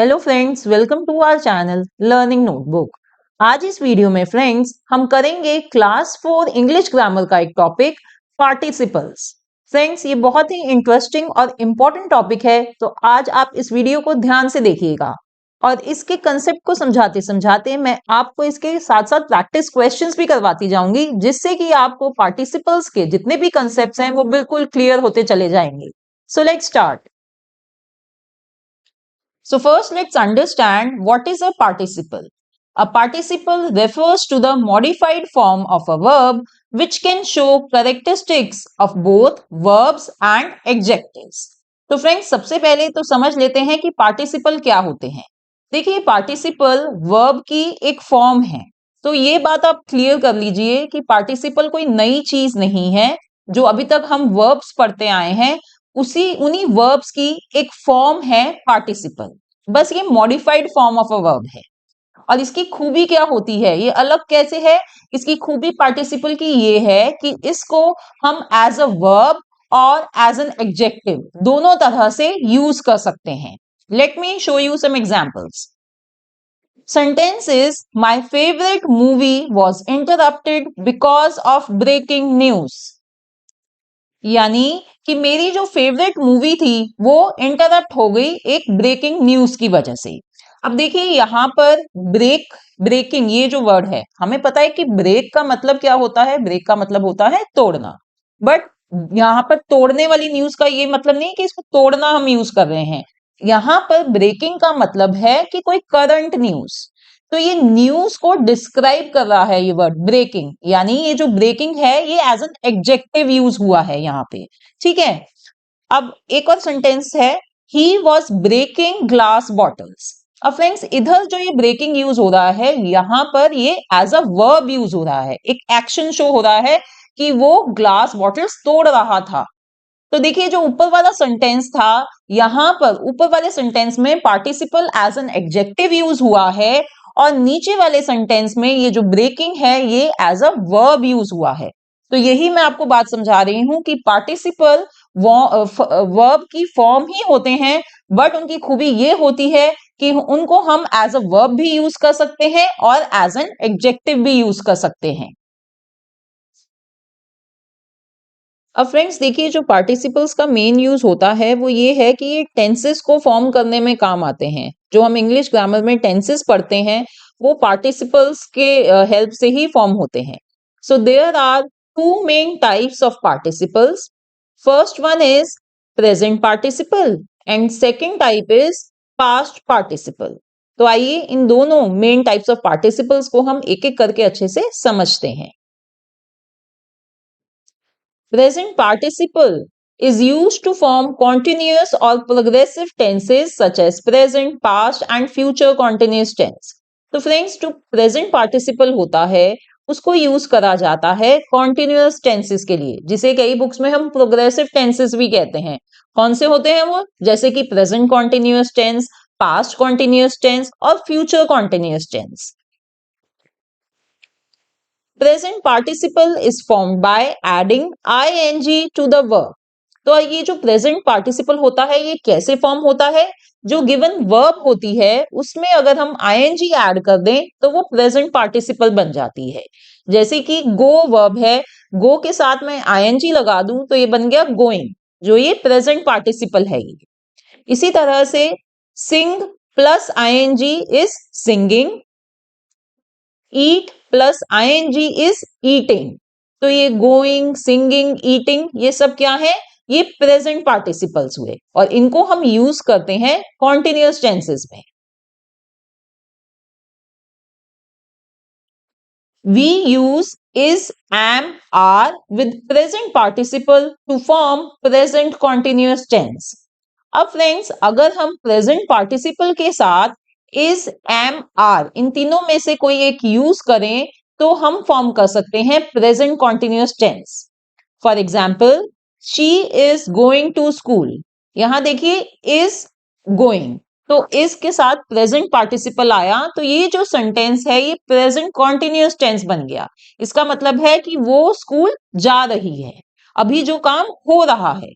Hello friends, welcome to our channel learning notebook. आज इस video में फ्रेंड्स हम करेंगे क्लास 4 इंग्लिश ग्रामर का एक टॉपिक पार्टिसिपल्स। फ्रेंड्स, ये बहुत ही इंटरेस्टिंग और इम्पोर्टेंट टॉपिक है, तो आज आप इस वीडियो को ध्यान से देखिएगा और इसके कंसेप्ट को समझाते समझाते मैं आपको इसके साथ साथ प्रैक्टिस क्वेश्चंस भी करवाती जाऊंगी, जिससे कि आपको पार्टिसिपल्स के जितने भी कंसेप्ट्स हैं वो बिल्कुल क्लियर होते चले जाएंगे। So let's start. So first let's understand what is a participle. A participle refers to the modified form of a verb which can show characteristics of both verbs and adjectives. तो friends, सबसे पहले तो समझ लेते हैं कि participle क्या होते हैं। देखिए, पार्टिसिपल वर्ब की एक फॉर्म है, तो ये बात आप क्लियर कर लीजिए कि पार्टिसिपल कोई नई चीज नहीं है। जो अभी तक हम वर्ब्स पढ़ते आए हैं उन्हीं वर्ब्स की एक फॉर्म है पार्टिसिपल। बस ये modified form of a verb है। और इसकी खूबी क्या होती है, ये अलग कैसे है? इसकी खूबी पार्टिसिपल की ये है कि इसको हम एज अ वर्ब और एज एन एडजेक्टिव दोनों तरह से यूज कर सकते हैं। Let me show you some examples. Sentence is my favorite movie was interrupted because of breaking news। यानी कि मेरी जो फेवरेट मूवी थी वो इंटरप्ट हो गई एक ब्रेकिंग न्यूज की वजह से। अब देखिए, यहाँ पर ब्रेकिंग ये जो वर्ड है, हमें पता है कि ब्रेक का मतलब क्या होता है। ब्रेक का मतलब होता है तोड़ना। बट यहाँ पर तोड़ने वाली न्यूज का ये मतलब नहीं कि इसको तोड़ना हम यूज कर रहे हैं। यहाँ पर ब्रेकिंग का मतलब है कि कोई करंट न्यूज। तो ये न्यूज को डिस्क्राइब कर रहा है ये वर्ड ब्रेकिंग, यानी ये जो ब्रेकिंग है ये एज एन एडजेक्टिव यूज हुआ है यहाँ पे। ठीक है, अब एक और सेंटेंस है, he was breaking glass bottles. अब फ्रेंड्स, इधर जो ये ब्रेकिंग यूज हो रहा है, यहाँ पर ये एज अ वर्ब यूज हो रहा है, एक एक्शन शो हो रहा है कि वो ग्लास बॉटल्स तोड़ रहा था। तो देखिए, जो ऊपर वाला सेंटेंस था, यहां पर ऊपर वाले सेंटेंस में participle as an adjective use हुआ है और नीचे वाले सेंटेंस में ये जो ब्रेकिंग है ये एज अ वर्ब यूज हुआ है। तो यही मैं आपको बात समझा रही हूं कि पार्टिसिपल वर्ब की फॉर्म ही होते हैं, बट उनकी खूबी ये होती है कि उनको हम एज अ वर्ब भी यूज कर सकते हैं और एज एन एडजेक्टिव भी यूज कर सकते हैं। अब फ्रेंड्स देखिए, जो पार्टिसिपल्स का मेन यूज होता है वो ये है कि ये टेंसेस को फॉर्म करने में काम आते हैं। जो हम इंग्लिश ग्रामर में टेंसेस पढ़ते हैं वो पार्टिसिपल्स के हेल्प से ही फॉर्म होते हैं। So there are two main types of participles. First one is present participle and second type is past participle. तो आइए इन दोनों मेन टाइप्स ऑफ पार्टिसिपल्स को हम एक एक करके अच्छे से समझते हैं। Present participle is used to form continuous or progressive tenses such as present, past and future continuous tense। तो फ्रेंड्स, जो प्रेजेंट पार्टिसिपल होता है उसको यूज करा जाता है कॉन्टिन्यूअस टेंसेस के लिए, जिसे कई बुक्स में हम प्रोग्रेसिव टेंसेस भी कहते हैं। कौन से होते हैं वो? जैसे कि present continuous tense, past continuous tense और future continuous tense. Present participle is formed by adding ing to the verb। तो ये जो प्रेजेंट पार्टिसिपल होता है ये कैसे फॉर्म होता है? जो गिवन वर्ब होती है उसमें अगर हम ing ऐड कर दें तो वो प्रेजेंट पार्टिसिपल बन जाती है। जैसे कि गो वर्ब है, गो के साथ मैं ing लगा दूं तो ये बन गया गोइंग, जो ये प्रेजेंट पार्टिसिपल है ये। इसी तरह से sing plus ing is singing, eat plus ing is eating. तो ये गोइंग, सिंगिंग, ईटिंग ये सब क्या है? ये प्रेजेंट पार्टिसिपल्स हुए और इनको हम यूज करते हैं कॉन्टिन्यूअस टेंसेस में। We use is, am, are with present participle to form present continuous tense. अब फ्रेंड्स, अगर हम प्रेजेंट पार्टिसिपल के साथ इज, एम, आर इन तीनों में से कोई एक यूज करें तो हम फॉर्म कर सकते हैं present continuous tense. For example, she is going to school. यहां देखिए इज गोइंग, तो इस के साथ प्रेजेंट पार्टिसिपल आया तो ये जो सेंटेंस है ये प्रेजेंट कॉन्टिन्यूअस टेंस बन गया। इसका मतलब है कि वो स्कूल जा रही है, अभी जो काम हो रहा है।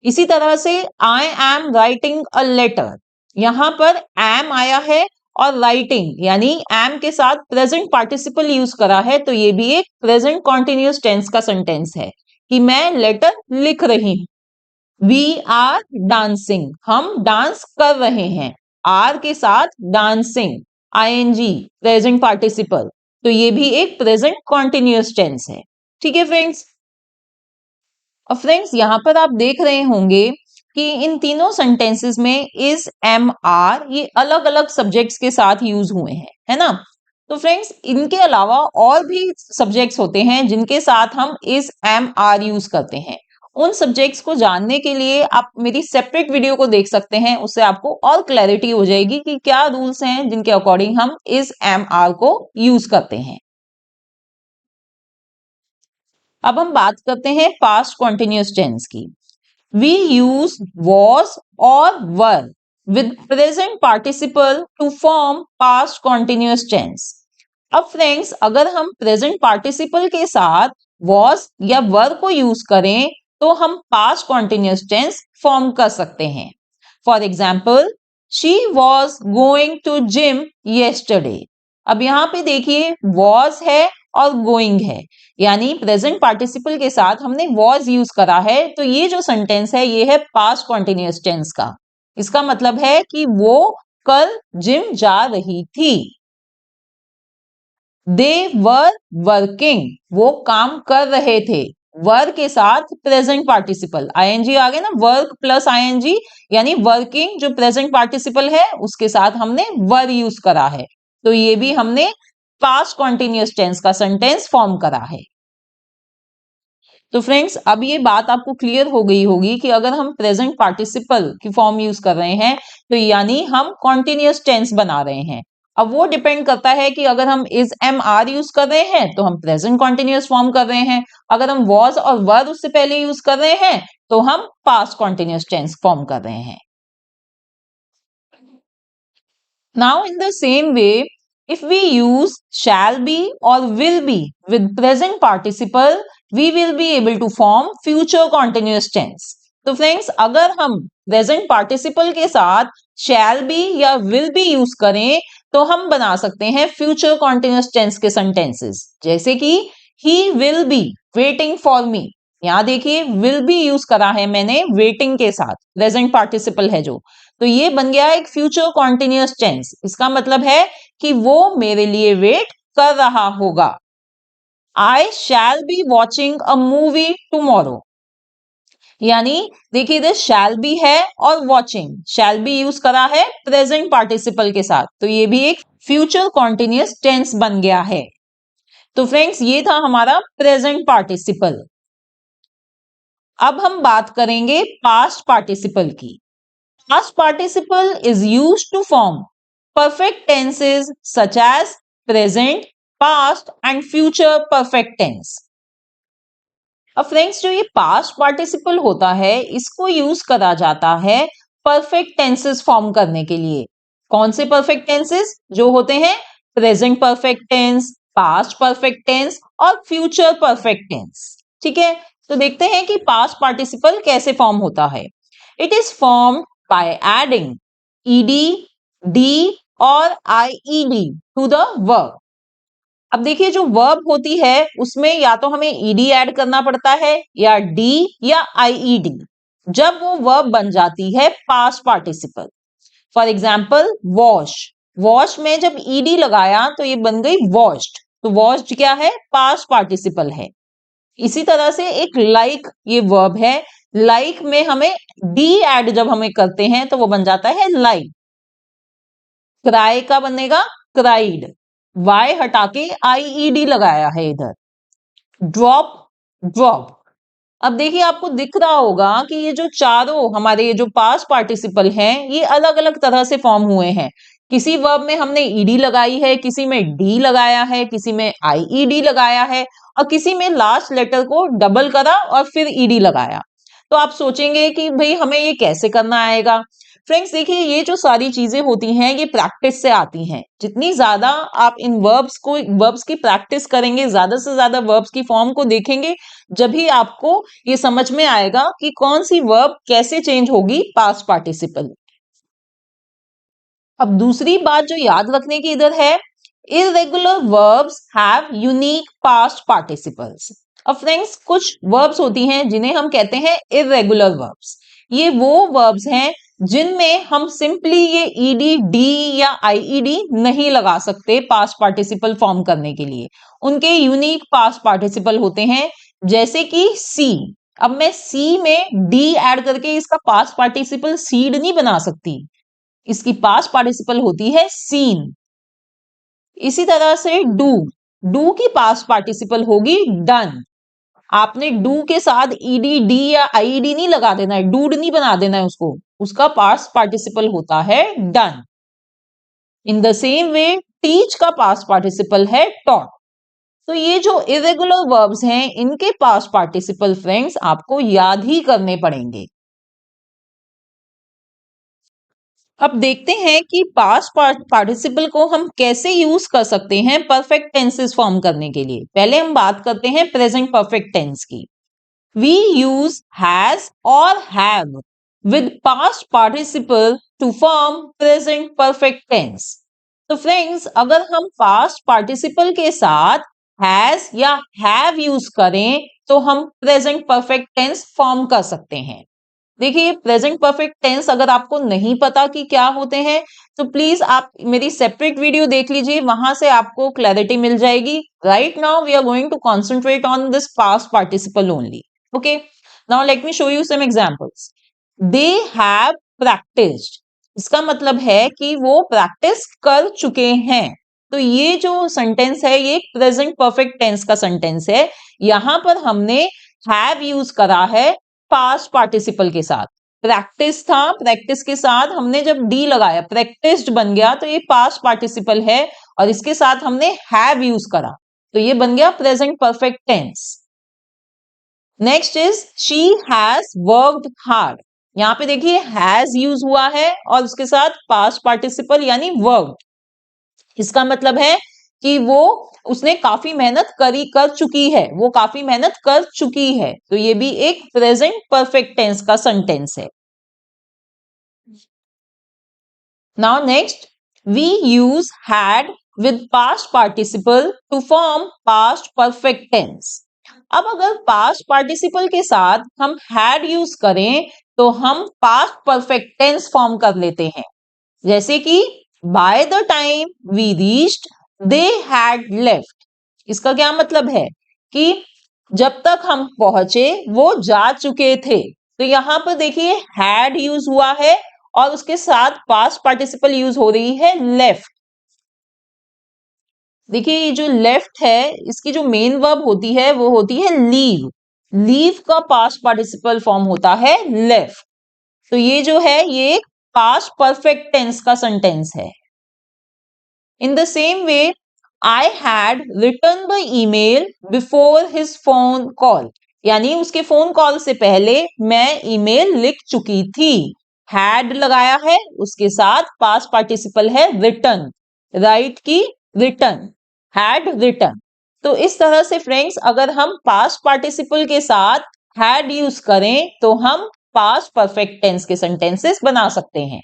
इसी तरह से I am writing a letter, यहां पर एम आया है और राइटिंग यानी एम के साथ प्रेजेंट पार्टिसिपल यूज करा है, तो ये भी एक प्रेजेंट कॉन्टिन्यूअस टेंस का सेंटेंस है कि मैं लेटर लिख रही हूं। वी आर डांसिंग, हम डांस कर रहे हैं। आर के साथ डांसिंग, आईएनजी प्रेजेंट पार्टिसिपल, तो ये भी एक प्रेजेंट कॉन्टिन्यूअस टेंस है। ठीक है फ्रेंड्स। और फ्रेंड्स यहां पर आप देख रहे होंगे कि इन तीनों सेंटेंसेस में इज, एम, आर ये अलग अलग सब्जेक्ट्स के साथ यूज हुए हैं, है ना। तो फ्रेंड्स इनके अलावा और भी सब्जेक्ट्स होते हैं जिनके साथ हम इज, एम, आर यूज करते हैं। उन सब्जेक्ट्स को जानने के लिए आप मेरी सेपरेट वीडियो को देख सकते हैं, उससे आपको और क्लैरिटी हो जाएगी कि क्या रूल्स हैं जिनके अकॉर्डिंग हम इज, एम, आर को यूज करते हैं। अब हम बात करते हैं पास्ट कॉन्टिन्यूअस टेंस की। We use was or were with present participle to form past continuous tense. अब फ्रेंड्स अगर हम प्रेजेंट पार्टिसिपल के साथ was या were को यूज करें तो हम पास्ट कॉन्टिन्यूअस टेंस फॉर्म कर सकते हैं। For example, she was going to gym yesterday। अब यहां पे देखिए was है और गोइंग है, यानी प्रेजेंट पार्टिसिपल के साथ हमने was यूज करा है, तो ये जो सेंटेंस है ये है पास्ट कॉन्टिन्यूअस टेंस का। इसका मतलब है कि वो कल जिम जा रही थी। दे वर वर्किंग, वो काम कर रहे थे। वर्क के साथ प्रेजेंट पार्टिसिपल आईएनजी आ गया ना, वर्क प्लस आईएनजी यानी वर्किंग जो प्रेजेंट पार्टिसिपल है उसके साथ हमने वर यूज करा है, तो ये भी हमने पास्ट कॉन्टिन्यूअस टेंस का सेंटेंस फॉर्म करा है। तो फ्रेंड्स अब ये बात आपको क्लियर हो गई होगी कि अगर हम प्रेजेंट पार्टिसिपल की फॉर्म यूज कर रहे हैं तो यानी हम कॉन्टिन्यूअस टेंस बना रहे हैं। अब वो डिपेंड करता है कि अगर हम इज, एम, आर यूज कर रहे हैं तो हम प्रेजेंट कॉन्टिन्यूअस फॉर्म कर रहे हैं, अगर हम वॉज और वर उससे पहले यूज कर रहे हैं तो हम पास्ट कॉन्टिन्यूअस टेंस फॉर्म कर रहे हैं। Now, in the same way, if we use shall be or will be with present participle, we will be able to form future continuous tense. तो फ्रेंड्स अगर हम प्रेजेंट पार्टिसिपल के साथ shall be या will be use करें तो हम बना सकते हैं फ्यूचर कॉन्टिन्यूस टेंस के सेंटेंसेस, जैसे कि he will be waiting for me। यहां देखिए will be यूज करा है मैंने waiting के साथ, प्रेजेंट पार्टिसिपल है जो, तो ये बन गया एक फ्यूचर कॉन्टिन्यूअस टेंस। इसका मतलब है कि वो मेरे लिए वेट कर रहा होगा। I shall be watching a movie tomorrow, यानी देखिए इधर शैल बी है और वॉचिंग, शैल बी यूज करा है प्रेजेंट पार्टिसिपल के साथ, तो ये भी एक फ्यूचर कॉन्टिन्यूअस टेंस बन गया है। तो फ्रेंड्स ये था हमारा प्रेजेंट पार्टिसिपल। अब हम बात करेंगे पास्ट पार्टिसिपल की। Past participle is used to form perfect tenses such as present, past and future perfect tense. अब फ्रेंड्स जो ये पास्ट पार्टिसिपल होता है इसको यूज करा जाता है परफेक्ट टेंसेस फॉर्म करने के लिए। कौन से परफेक्ट टेंसेस? जो होते हैं present perfect tense, past perfect tense और फ्यूचर परफेक्ट टेंस। ठीक है, तो देखते हैं कि पास्ट पार्टिसिपल कैसे फॉर्म होता है। It is form by adding ed, d और ied to the verb। अब देखिए जो वर्ब होती है उसमें या तो हमें ed ऐड करना पड़ता है या d या ied, जब वो वर्ब बन जाती है past participle. For example wash, wash में जब ed लगाया तो ये बन गई वॉश्ड, तो वॉश्ड क्या है? पास्ट पार्टिसिपल है। इसी तरह से एक लाइक ये वर्ब है, लाइक में हमें डी ऐड जब हमें करते हैं तो वो बन जाता है लाइक। क्राई का बनेगा क्राइड, वाई हटा के आईईडी लगाया है इधर। Drop, drop. अब देखिए आपको दिख रहा होगा कि ये जो चारों हमारे ये जो पास्ट पार्टिसिपल हैं ये अलग अलग तरह से फॉर्म हुए हैं। किसी वर्ब में हमने ईडी लगाई है, किसी में डी लगाया है, किसी में आईईडी लगाया है और किसी में लास्ट लेटर को डबल करा और फिर ईडी लगाया। तो आप सोचेंगे कि भाई हमें ये कैसे करना आएगा। फ्रेंड्स देखिए ये जो सारी चीजें होती हैं ये प्रैक्टिस से आती हैं। जितनी ज्यादा आप इन वर्ब्स की प्रैक्टिस करेंगे, ज्यादा से ज्यादा वर्ब्स की फॉर्म को देखेंगे, जब भी आपको ये समझ में आएगा कि कौन सी वर्ब कैसे चेंज होगी पास्ट पार्टिसिपल। अब दूसरी बात जो याद रखने की इधर है, irregular verbs have unique past participles. अब फ्रेंड्स कुछ verbs होती हैं जिन्हें हम कहते हैं irregular verbs. ये वो verbs हैं जिनमें हम सिंपली ये ed, d या ied नहीं लगा सकते पास्ट पार्टिसिपल फॉर्म करने के लिए. उनके यूनिक पास्ट पार्टिसिपल होते हैं, जैसे कि सी. अब मैं सी में d ऐड करके इसका पास्ट पार्टिसिपल सीड नहीं बना सकती, इसकी पास्ट पार्टिसिपल होती है सीन. इसी तरह से डू की पास्ट पार्टिसिपल होगी डन. आपने डू के साथ ईडी, डी या आईडी नहीं लगा देना है, डूड नहीं बना देना है उसको, उसका पास्ट पार्टिसिपल होता है done. In the same way teach का पास्ट पार्टिसिपल है टॉट. तो ये जो इरेगुलर वर्ब्स हैं इनके पास्ट पार्टिसिपल फ्रेंड्स आपको याद ही करने पड़ेंगे. अब देखते हैं कि पास्ट पार्टिसिपल को हम कैसे यूज कर सकते हैं परफेक्ट टेंसेस फॉर्म करने के लिए. पहले हम बात करते हैं प्रेजेंट परफेक्ट टेंस की. वी यूज हैज और have with past participle to form present perfect tense. तो फ्रेंड्स अगर हम पास्ट पार्टिसिपल के साथ हैज या हैव यूज करें तो हम प्रेजेंट परफेक्ट टेंस फॉर्म कर सकते हैं. देखिए प्रेजेंट परफेक्ट टेंस अगर आपको नहीं पता कि क्या होते हैं तो प्लीज आप मेरी सेपरेट वीडियो देख लीजिए, वहां से आपको क्लैरिटी मिल जाएगी. Right now we are going to concentrate on this past participle only. Okay, now let me show you some examples. They have practised. इसका मतलब है कि वो प्रैक्टिस कर चुके हैं. तो ये जो सेंटेंस है ये प्रेजेंट परफेक्ट टेंस का सेंटेंस है. यहां पर हमने हैव यूज करा है पास्ट पार्टिसिपल के साथ. प्रैक्टिस था, प्रैक्टिस के साथ हमने जब डी लगाया प्रैक्टिस्ड बन गया, तो ये पास्ट पार्टिसिपल है और इसके साथ हमने हैव यूज करा, तो ये बन गया present perfect tense. Next is she has worked hard. यहां पे देखिए हैज यूज हुआ है और उसके साथ पास्ट पार्टिसिपल यानी वर्कड. इसका मतलब है कि वो उसने काफी मेहनत कर चुकी है, वो काफी मेहनत कर चुकी है. तो ये भी एक प्रेजेंट परफेक्ट टेंस का सेंटेंस है. Now next, we use had with past participle to form past perfect tense. अब अगर पास्ट पार्टिसिपल के साथ हम हैड यूज करें तो हम पास्ट परफेक्ट टेंस फॉर्म कर लेते हैं. जैसे कि by the time we reached they had left. इसका क्या मतलब है कि जब तक हम पहुंचे वो जा चुके थे. तो यहां पर देखिए हैड यूज हुआ है और उसके साथ पास्ट पार्टिसिपल यूज हो रही है लेफ्ट. देखिए ये जो लेफ्ट है इसकी जो मेन वर्ब होती है वो होती है लीव. लीव का पास्ट पार्टिसिपल फॉर्म होता है लेफ्ट. तो ये जो है ये एक पास्ट परफेक्ट टेंस का सेंटेंस है. In the same way, I had written the email before his phone call. यानी उसके फोन कॉल से पहले मैं ईमेल लिख चुकी थी. had लगाया है, उसके साथ पास्ट पार्टिसिपल है written. राइट की written, had written. तो इस तरह से फ्रेंड्स अगर हम पास्ट पार्टिसिपल के साथ had यूज करें तो हम पास्ट परफेक्ट टेंस के सेंटेंसेस बना सकते हैं.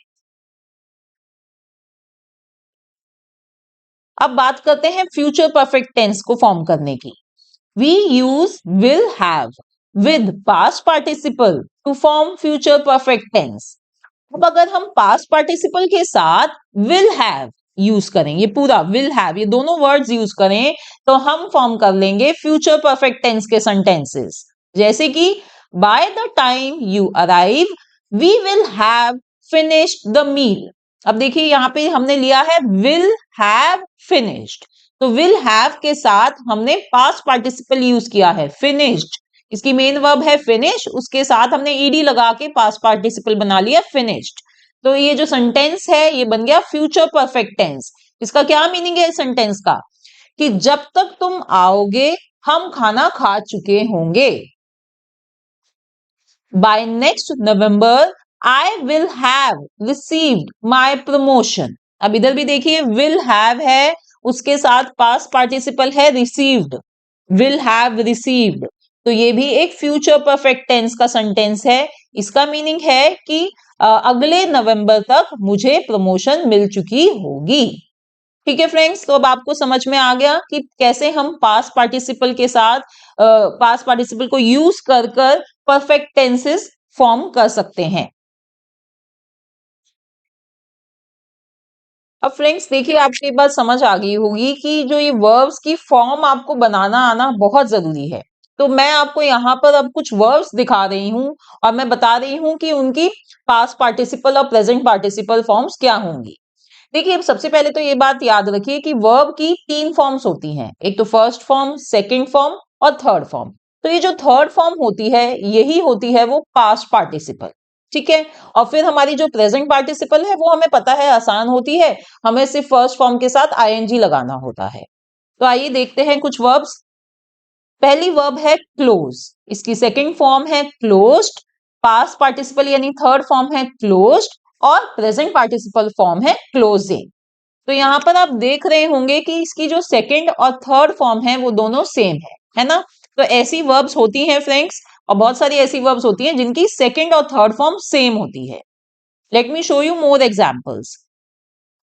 अब बात करते हैं फ्यूचर परफेक्ट टेंस को फॉर्म करने की. We use will have with past participle to form future perfect tense. अब अगर हम पास्ट पार्टिसिपल के साथ विल हैव यूज करें, ये पूरा विल हैव, ये दोनों वर्ड्स यूज करें तो हम फॉर्म कर लेंगे फ्यूचर परफेक्ट टेंस के सेंटेंसेस. जैसे कि by the time you arrive we will have finished the meal. अब देखिए यहां पे हमने लिया है विल हैव फिनिश्ड. तो विल हैव के साथ हमने पास्ट पार्टिसिपल यूज किया है फिनिश्ड. इसकी मेन वर्ब है फिनिश, उसके साथ हमने ईडी लगा के पास्ट पार्टिसिपल बना लिया फिनिश्ड. तो ये जो सेंटेंस है ये बन गया फ्यूचर परफेक्ट टेंस. इसका क्या मीनिंग है सेंटेंस का कि जब तक तुम आओगे हम खाना खा चुके होंगे. By next November I will have received my promotion. अब इधर भी देखिए will have है, उसके साथ past participle है received. Will have received. तो ये भी एक future perfect tense का sentence है. इसका मीनिंग है कि अगले नवंबर तक मुझे प्रमोशन मिल चुकी होगी। ठीक है फ्रेंड्स, तो अब आपको समझ में आ गया कि कैसे हम पास्ट पार्टिसिपल के साथ पास्ट पार्टिसिपल को यूज कर कर परफेक्ट टेंसेस फॉर्म कर सकते हैं। अब फ्रेंड्स देखिए, आपकी बात समझ आ गई होगी कि जो ये वर्ब्स की फॉर्म आपको बनाना आना बहुत जरूरी है। तो मैं आपको यहाँ पर अब कुछ वर्ब्स दिखा रही हूँ और मैं बता रही हूँ कि उनकी पास्ट पार्टिसिपल और प्रेजेंट पार्टिसिपल फॉर्म्स क्या होंगी। देखिए, अब सबसे पहले तो ये बात याद रखिए कि वर्ब की 3 फॉर्म्स होती हैं। एक तो फर्स्ट फॉर्म, सेकंड फॉर्म और थर्ड फॉर्म। तो ये जो थर्ड फॉर्म होती है, यही होती है वो पास्ट पार्टिसिपल। ठीक है। और फिर हमारी जो प्रेजेंट पार्टिसिपल है वो हमें पता है आसान होती है, हमें सिर्फ फर्स्ट फॉर्म के साथ आईएनजी लगाना होता है। तो आइए देखते हैं कुछ वर्ब्स। पहली वर्ब है क्लोज, इसकी सेकंड फॉर्म है क्लोज्ड, पास्ट पार्टिसिपल यानी थर्ड फॉर्म है क्लोज्ड और प्रेजेंट पार्टिसिपल फॉर्म है क्लोजिंग। तो यहाँ पर आप देख रहे होंगे कि इसकी जो सेकंड और थर्ड फॉर्म है वो दोनों सेम है ना। तो ऐसी वर्ब्स होती हैं फ्रेंड्स, और बहुत सारी ऐसी वर्ब्स होती हैं जिनकी सेकंड और थर्ड फॉर्म सेम होती है। Let me show you more examples.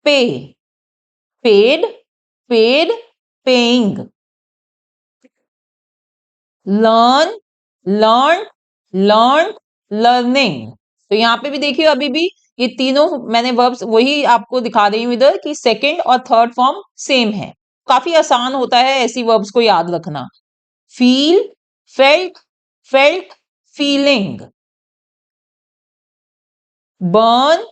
Pay, paid, paid, paying. Learn, learn, learn, learning. तो यहाँ पे भी देखिए, अभी भी ये तीनों मैंने वर्ब्स वही आपको दिखा रही हूँ इधर कि सेकंड और थर्ड फॉर्म सेम है। काफी आसान होता है ऐसी वर्ब्स को याद रखना। Feel, felt, felt, feeling. Burn,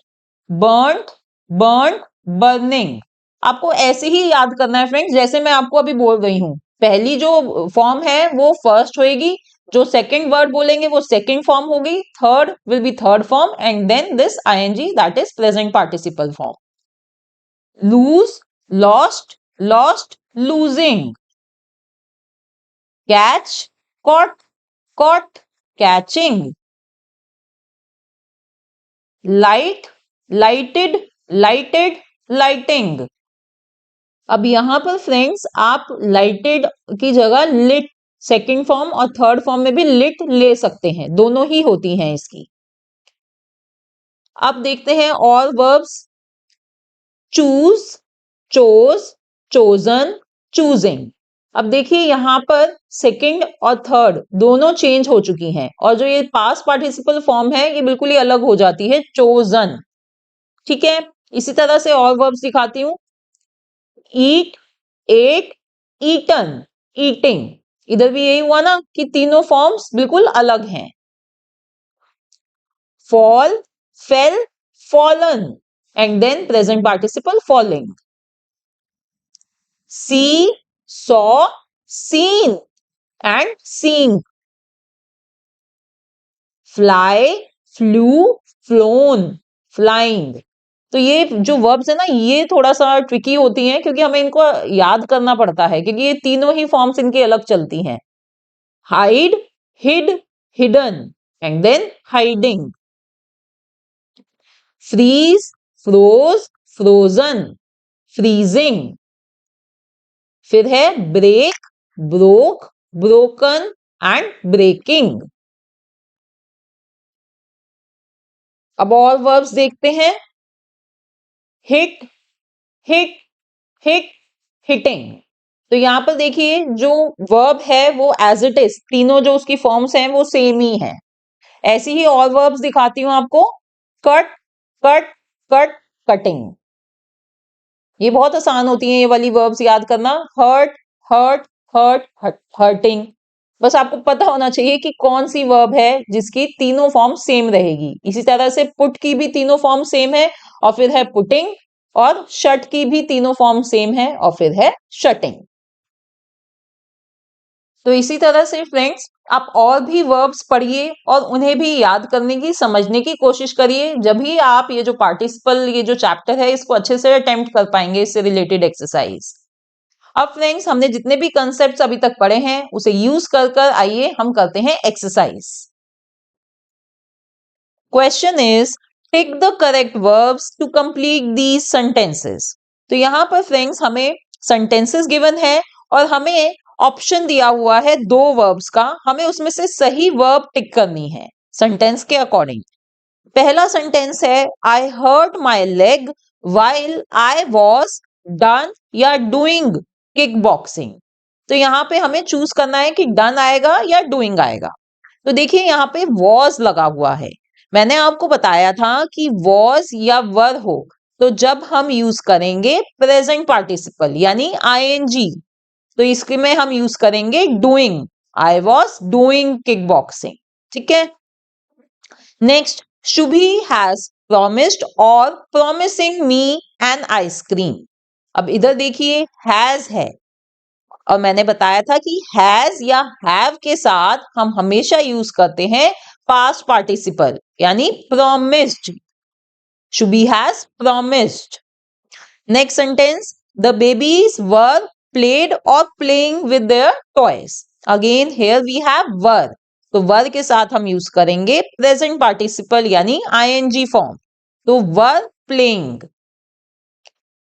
burnt, burnt, burning. आपको ऐसे ही याद करना है फ्रेंड्स, जैसे मैं आपको अभी बोल रही हूं। पहली जो फॉर्म है वो फर्स्ट होएगी, जो सेकंड वर्ड बोलेंगे वो सेकंड फॉर्म होगी, third will be third form and then this ING that is present participle form. Lose, lost, lost, losing. Catch, caught, caught, catching. Light, lighted, lighted, lighting. अब यहां पर friends आप lighted की जगह lit second form और third form में भी lit ले सकते हैं, दोनों ही होती हैं इसकी। अब देखते हैं और verbs. Choose, chose, chosen, choosing. अब देखिए यहां पर सेकंड और थर्ड दोनों चेंज हो चुकी हैं और जो ये पास्ट पार्टिसिपल फॉर्म है ये बिल्कुल ही अलग हो जाती है, चोजन। ठीक है। इसी तरह से और वर्ब्स दिखाती हूं। ईट, एट, ईटन, ईटिंग। इधर भी यही हुआ ना कि तीनों फॉर्म्स बिल्कुल अलग हैं। Fall, fell, fallen and then present participle falling. See, saw, seen and seeing. Fly, flew, flown, flying. तो ये जो वर्ब्स है ना ये थोड़ा सा ट्रिकी होती हैं क्योंकि हमें इनको याद करना पड़ता है क्योंकि ये तीनों ही फॉर्म्स इनकी अलग चलती हैं। Hide, hid, hidden and then hiding. Freeze, froze, frozen, freezing. फिर है break, broke, broken and breaking. अब और वर्ब्स देखते हैं। Hit, hit, hit, hitting. तो यहां पर देखिए जो वर्ब है वो एज इट इज तीनों जो उसकी फॉर्म्स हैं वो सेम ही है। ऐसी ही और वर्ब्स दिखाती हूं आपको। Cut, cut, cut, cutting. ये बहुत आसान होती हैं ये वाली वर्ब्स याद करना। Hurt, hurt, hurt, hurting. बस आपको पता होना चाहिए कि कौन सी वर्ब है जिसकी तीनों फॉर्म सेम रहेगी। इसी तरह से पुट की भी तीनों फॉर्म सेम है और फिर है पुटिंग, और शट की भी तीनों फॉर्म सेम है और फिर है शटिंग। तो इसी तरह से फ्रेंड्स आप और भी वर्ब्स पढ़िए और उन्हें भी याद करने की समझने की कोशिश करिए, जब भी आप ये जो पार्टिसिपल ये जो चैप्टर है इसको अच्छे से अटेम्प्ट कर पाएंगे इससे रिलेटेड एक्सरसाइज। अब फ्रेंड्स हमने जितने भी कंसेप्ट अभी तक पढ़े हैं उसे यूज कर कर आइए हम करते हैं exercise. Question is tick the correct verbs to complete these sentences. तो यहां पर फ्रेंड्स हमें सेंटेंसेस गिवन है और हमें ऑप्शन दिया हुआ है दो वर्ब्स का, हमें उसमें से सही वर्ब टिक करनी है सेंटेंस के अकॉर्डिंग। पहला सेंटेंस है I hurt my leg while I was done या डूइंग किक बॉक्सिंग। तो यहाँ पे हमें चूज करना है कि डन आएगा या डूइंग आएगा। तो देखिए यहाँ पे वॉज लगा हुआ है। मैंने आपको बताया था कि वॉज या वर हो तो जब हम यूज करेंगे प्रेजेंट पार्टिसिपल यानी आईएनजी, तो इसके में हम यूज करेंगे doing. I was doing kick boxing. ठीक है। नेक्स्ट, शुभी हैज प्रॉमिस्ड और प्रॉमिसिंग मी एन आइसक्रीम। अब इधर देखिए हैज है और मैंने बताया था कि हैज या हैव के साथ हम हमेशा यूज करते हैं पास्ट पार्टिसिपल यानी promised. Shubhi has promised. Next sentence, the babies were played और playing with their toys. Again here we have were, तो वर के साथ हम यूज करेंगे प्रेजेंट पार्टिसिपल यानी आईएनजी फॉर्म। तो were playing.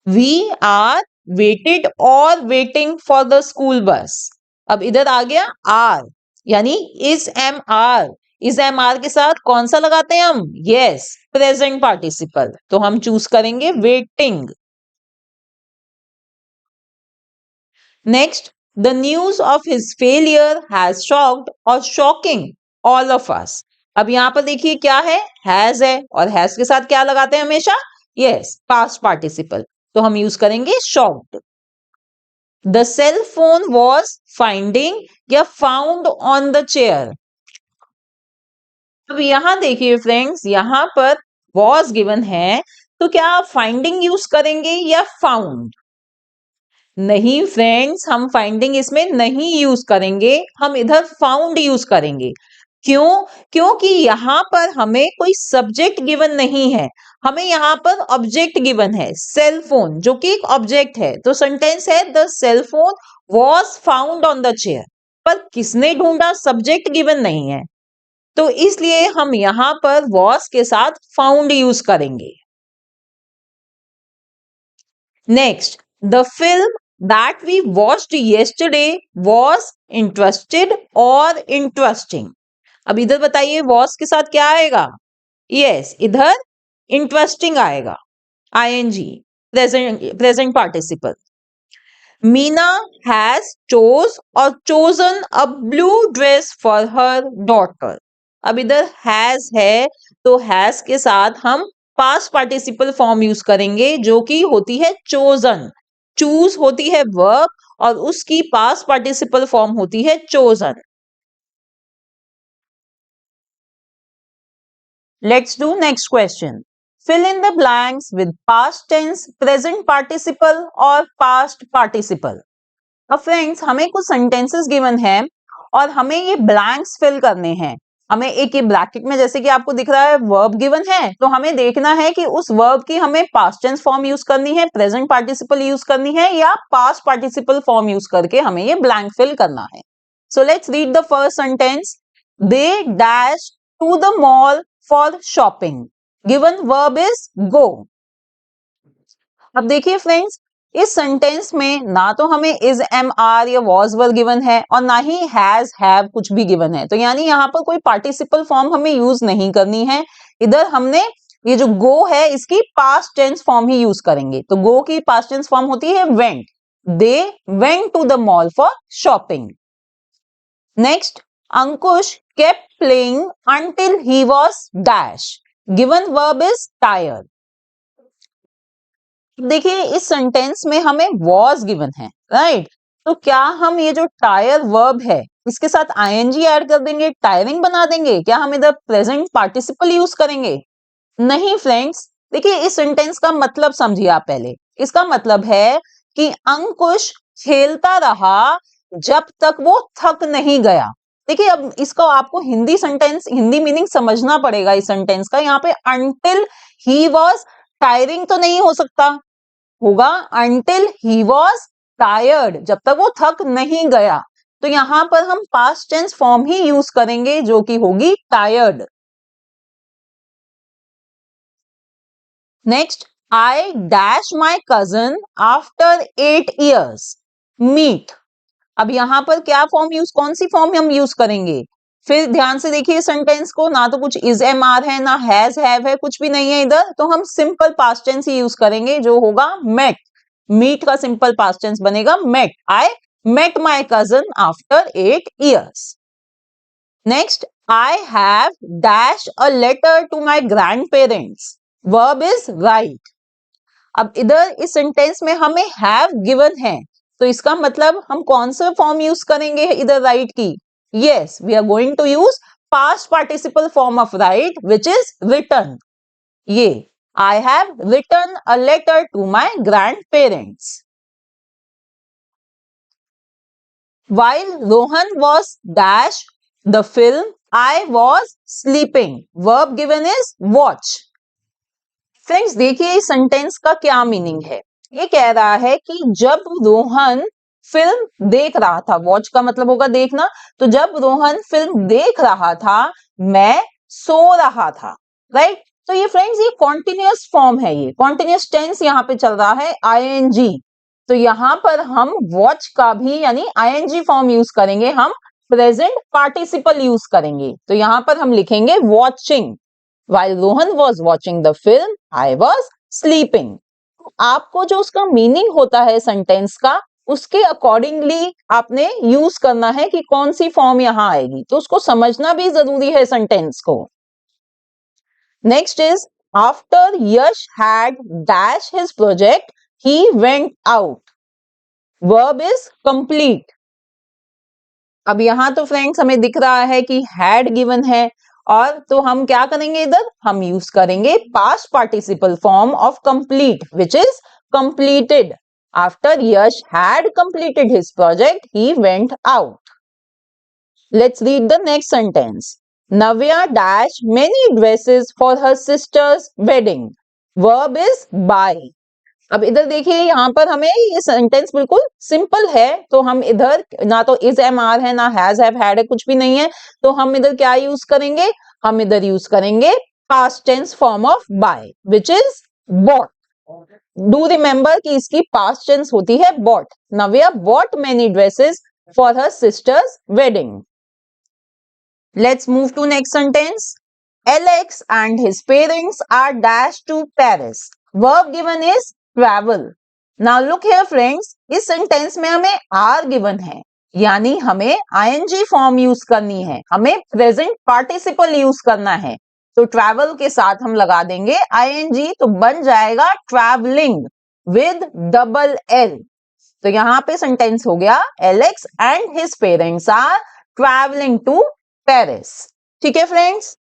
We are waited और waiting for the school bus. अब इधर आ गया आर यानी is am are. Is am are के साथ कौन सा लगाते हैं हम? Yes, present participle. तो हम चूज करेंगे waiting. Next, the news of his failure has shocked और शॉकिंग ऑल ऑफ अस। अब यहां पर देखिए क्या है और हैज के साथ क्या लगाते हैं हमेशा? Yes, past participle. तो हम यूज करेंगे shocked. The cell phone was finding या फाउंड ऑन द चेयर। अब यहां देखिए फ्रेंड्स, यहां पर वॉज गिवन है तो क्या आप फाइंडिंग यूज करेंगे या फाउंड? नहीं फ्रेंड्स, हम फाइंडिंग इसमें नहीं यूज करेंगे, हम इधर फाउंड यूज करेंगे। क्यों? क्योंकि यहां पर हमें कोई सब्जेक्ट गिवन नहीं है, हमें यहां पर ऑब्जेक्ट गिवन है सेल फोन, जो कि एक ऑब्जेक्ट है। तो सेंटेंस है the cell phone was found on the chair, पर किसने ढूंढा? सब्जेक्ट गिवन नहीं है, तो इसलिए हम यहां पर वॉज के साथ फाउंड यूज करेंगे। Next, the film that we watched yesterday was interested और इंटरेस्टिंग। अब इधर बताइए वॉज के साथ क्या आएगा? यस, इधर इंटरेस्टिंग आएगा, ING, present participle. Meena has chose और chosen a blue dress for her daughter. अब इधर हैज है तो हैज के साथ हम पास्ट पार्टिसिपल फॉर्म यूज करेंगे जो कि होती है चोजन। चूज होती है वर्ब और उसकी पास्ट पार्टिसिपल फॉर्म होती है chosen. Let's do next question. Fill in the blanks with past tense, present participle और past participle. अब फ्रेंड्स हमें कुछ सेंटेंसेस गिवन है और हमें ये ब्लैंक्स फिल करने हैं। हमें एक ये ब्रैकेट में जैसे कि आपको दिख रहा है वर्ब गिवन है, तो हमें देखना है कि उस वर्ब की हमें पास्ट टेंस फॉर्म यूज करनी है, प्रेजेंट पार्टिसिपल यूज करनी है या पास्ट पार्टिसिपल फॉर्म यूज करके हमें ये ब्लैंक फिल करना है। So let's read the first sentence. They dash to the mall for shopping. Given verb is go. अब देखिए फ्रेंड्स, इस सेंटेंस में ना तो हमें इज एम आर या वॉज वर गिवन है और ना ही हैज हैव कुछ भी गिवन है, तो यानी यहाँ पर कोई पार्टिसिपल फॉर्म हमें यूज नहीं करनी है। इधर हमने ये जो गो है इसकी पास्ट टेंस फॉर्म ही यूज करेंगे। तो गो की पास्ट टेंस फॉर्म होती है went. They went to the mall for shopping. Next, Ankush kept playing until he was dash. Given verb is tired. देखिए इस सेंटेंस में हमें वॉज गिवन है, राइट? तो क्या हम ये जो टायर वर्ब है इसके साथ आईएनजी ऐड कर देंगे, टायरिंग बना देंगे? क्या हम इधर प्रेजेंट पार्टिसिपल यूज करेंगे? नहीं फ्रेंड्स, देखिए इस सेंटेंस का मतलब समझिए आप पहले। इसका मतलब है कि अंकुश खेलता रहा जब तक वो थक नहीं गया। देखिए अब इसको आपको हिंदी सेंटेंस, हिंदी मीनिंग समझना पड़ेगा इस सेंटेंस का। यहाँ पे अंटिल ही वॉज टायरिंग तो नहीं हो सकता, होगा अंटिल ही वॉज टायर्ड, जब तक वो थक नहीं गया। तो यहां पर हम पास्ट टेंस फॉर्म ही यूज करेंगे जो कि होगी tired. Next, I dash my cousin after 8 years meet. अब यहां पर क्या फॉर्म यूज, कौन सी फॉर्म हम यूज करेंगे? फिर ध्यान से देखिए सेंटेंस को, ना तो कुछ इज एम आर है ना हैज हैव है, कुछ भी नहीं है इधर, तो हम सिंपल पास्ट टेंस ही यूज करेंगे जो होगा मेट। मीट का सिंपल पास्ट टेंस बनेगा met. I met my cousin after 8 years। Next, I have dash a letter to my grandparents. Verb is write. अब इधर इस सेंटेंस में हमें हैव गिवन है, तो इसका मतलब हम कौन सा फॉर्म यूज करेंगे इधर राइट की? Yes, we are going to use past participle form of write which is written. ये I have written a letter to my grandparents. While Rohan was dash the film, I was sleeping. Verb given is watch. Friends देखिए इस sentence का क्या meaning है। ये कह रहा है कि जब रोहन फिल्म देख रहा था, वॉच का मतलब होगा देखना, तो जब रोहन फिल्म देख रहा था मैं सो रहा था। राइट, तो ये फ्रेंड्स ये कॉन्टिन्यूअस फॉर्म है, ये कॉन्टिन्यूअस टेंस यहाँ पे चल रहा है आईएनजी। तो यहाँ पर हम वॉच का भी यानी आईएनजी फॉर्म यूज करेंगे, हम प्रेजेंट पार्टिसिपल यूज करेंगे। तो यहाँ पर हम लिखेंगे watching. While Rohan was watching the film, I was sleeping. आपको जो उसका मीनिंग होता है सेंटेंस का, उसके अकॉर्डिंगली आपने यूज करना है कि कौन सी फॉर्म यहां आएगी, तो उसको समझना भी जरूरी है सेंटेंस को। Next is after Yash had dash his project he went out. Verb is complete. अब यहां तो फ्रेंड्स हमें दिख रहा है कि हैड गिवन है, और तो हम क्या करेंगे इधर, हम यूज करेंगे past participle form of complete which is completed. After Yash had completed his project he went out. Let's read the next sentence. Navya dash many dresses for her sister's wedding. Verb is by. अब इधर देखिए यहाँ पर हमें ये sentence बिल्कुल simple है, तो हम इधर ना तो इज एम आर है ना हैज हैव हैड है, कुछ भी नहीं है, तो हम इधर क्या यूज करेंगे, हम इधर यूज करेंगे past tense form of buy which is bought. Do remember कि इसकी पास्ट टेंस होती है bought. Navya bought many dresses for her sister's wedding. Let's move to next sentence. Alex and his parents are dashed to Paris. Verb given is travel. Now look here friends, इस sentence में हमें are given है, यानी हमें ING form use करनी है, हमें present participle use करना है। तो ट्रैवल के साथ हम लगा देंगे आईएनजी, तो बन जाएगा ट्रैवलिंग विद डबल एल। तो यहां पे सेंटेंस हो गया Alex and his parents are travelling to Paris. ठीक है फ्रेंड्स।